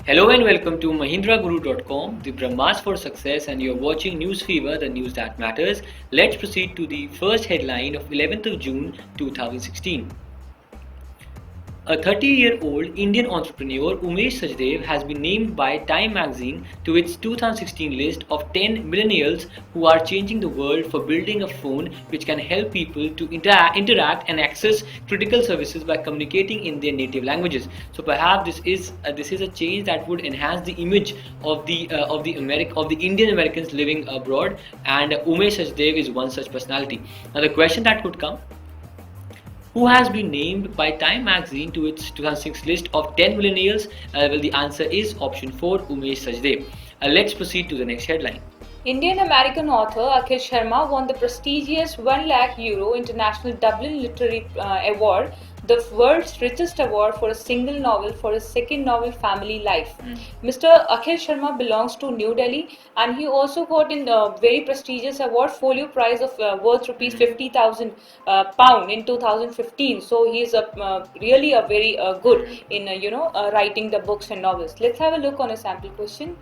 Hello and welcome to MahindraGuru.com, the Brahmas for Success, and you're watching News Fever, the news that matters. Let's proceed to the first headline of 11th of June 2016. A 30-year-old Indian entrepreneur, Umesh Sachdev, has been named by Time magazine to its 2016 list of 10 millennials who are changing the world for building a phone which can help people to interact and access critical services by communicating in their native languages. So perhaps this is a change that would enhance the image of the Indian Americans living abroad, and Umesh Sachdev is one such personality. Now the question that could come: who has been named by Time magazine to its 2006 list of 10 millennials? Well, the answer is option 4, Umesh Sachdev. Let's proceed to the next headline. Indian-American author Akhil Sharma won the prestigious €1 lakh International Dublin Literary Award, the world's richest award for a single novel, for his second novel, Family Life. Mr. Akhil Sharma belongs to New Delhi, and he also got in a very prestigious award, folio prize of worth rupees 50,000 pound in 2015. So he is really a very good in writing the books and novels. Let's have a look on a sample question.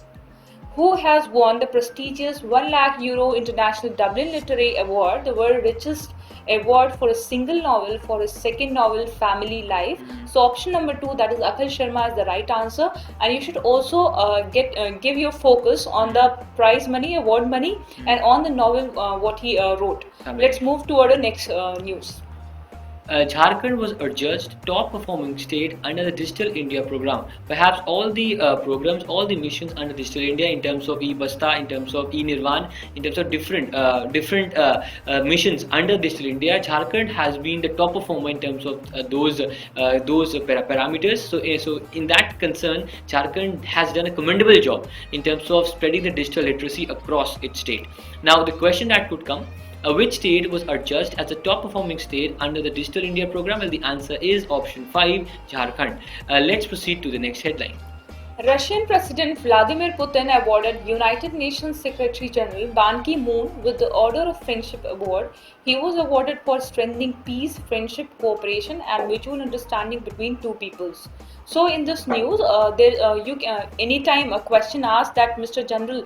Who has won the prestigious €1 lakh International Dublin Literary Award, the world's richest award for a single novel, for his second novel, Family Life? So option number 2, that is Akhil Sharma, is the right answer. And you should also give your focus on the prize money, award money, and on the novel what he wrote. Let's move toward the next news. Jharkhand was adjudged top performing state under the Digital India program. Perhaps all the programs, all the missions under Digital India, in terms of e-Basta, in terms of e-Nirvan, in terms of different missions under Digital India, Jharkhand has been the top performer in terms of those parameters. So in that concern, Jharkhand has done a commendable job in terms of spreading the digital literacy across its state. Now the question that could come: which state was adjudged as the top performing state under the Digital India program? Well, the answer is option 5, Jharkhand. Let's proceed to the next headline. Russian President Vladimir Putin awarded United Nations Secretary General Ban Ki-moon with the Order of Friendship Award. He was awarded for strengthening peace, friendship, cooperation, and mutual understanding between two peoples. So in this news, anytime a question asked that Mr. General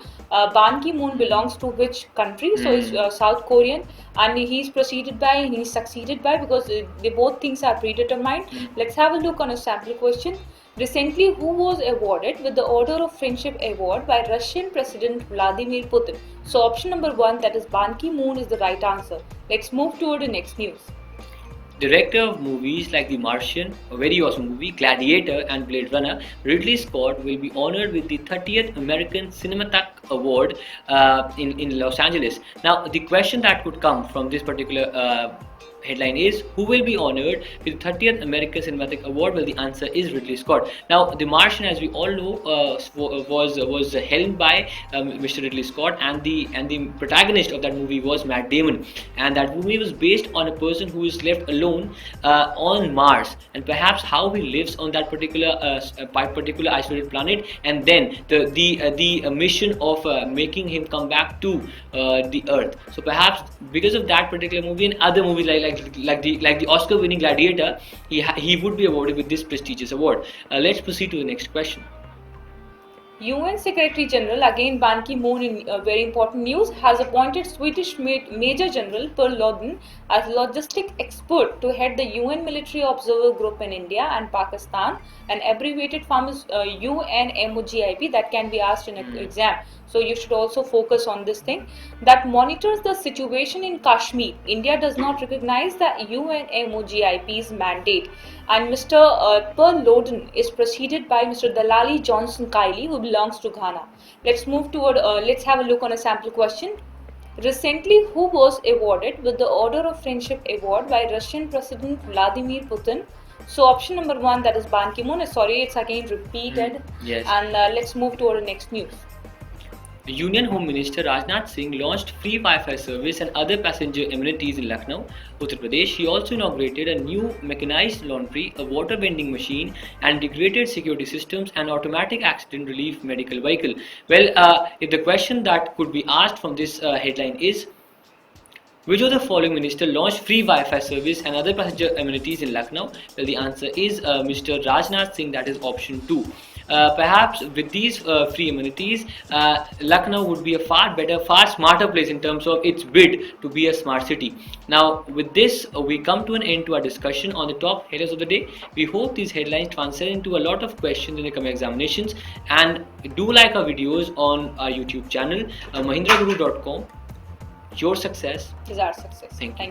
Ban Ki-moon belongs to which country, so he's South Korean, and he's succeeded by, because they both things are predetermined. Let's have a look on a sample question. Recently, who was awarded with the Order of Friendship Award by Russian President Vladimir Putin? So option number 1, that is Ban Ki-moon, is the right answer. Let's move toward the next news. Director of movies like The Martian, a very awesome movie, Gladiator and Blade Runner, Ridley Scott will be honored with the 30th American Cinematheque Award in Los Angeles. Now the question that could come from this particular headline is: who will be honored with the 30th American Cinematheque Award? Well, the answer is Ridley Scott. Now, The Martian, as we all know, was helmed by Mr. Ridley Scott, and the protagonist of that movie was Matt Damon, and that movie was based on a person who is left alone on Mars, and perhaps how he lives on that particular isolated planet, and then the mission of making him come back to the Earth. So perhaps because of that particular movie and other movies like the Oscar-winning Gladiator, he would be awarded with this prestigious award. Let's proceed to the next question. UN Secretary General, again Ban Ki-moon in very important news, has appointed Swedish Major General Per Lodin as logistic expert to head the UN Military Observer Group in India and Pakistan, an abbreviated form is UNMOGIP, that can be asked in an exam. So you should also focus on this thing, that monitors the situation in Kashmir. India does not recognize the UNMOGIP's mandate, and Mr. Per Lodin is preceded by Mr. Dalali Johnson Kylie, who belongs to Ghana. Let's move toward. Let's have a look on a sample question. Recently, who was awarded with the Order of Friendship Award by Russian President Vladimir Putin? So option number 1, that is Ban Ki-moon. Sorry, it's again repeated. Yes. And let's move toward the next news. Union Home Minister Rajnath Singh launched free Wi-Fi service and other passenger amenities in Lucknow, Uttar Pradesh. He also inaugurated a new mechanized laundry, a water vending machine, and integrated security systems and automatic accident relief medical vehicle. Well, if the question that could be asked from this headline is: which of the following minister launched free Wi-Fi service and other passenger amenities in Lucknow? Well, the answer is Mr. Rajnath Singh, that is option 2. Perhaps with these free amenities, Lucknow would be a far better, far smarter place in terms of its bid to be a smart city. Now, with this, we come to an end to our discussion on the top headlines of the day. We hope these headlines translate into a lot of questions in the coming examinations. And do like our videos on our YouTube channel, mahendraguru.com. Your success is our success. Thank you.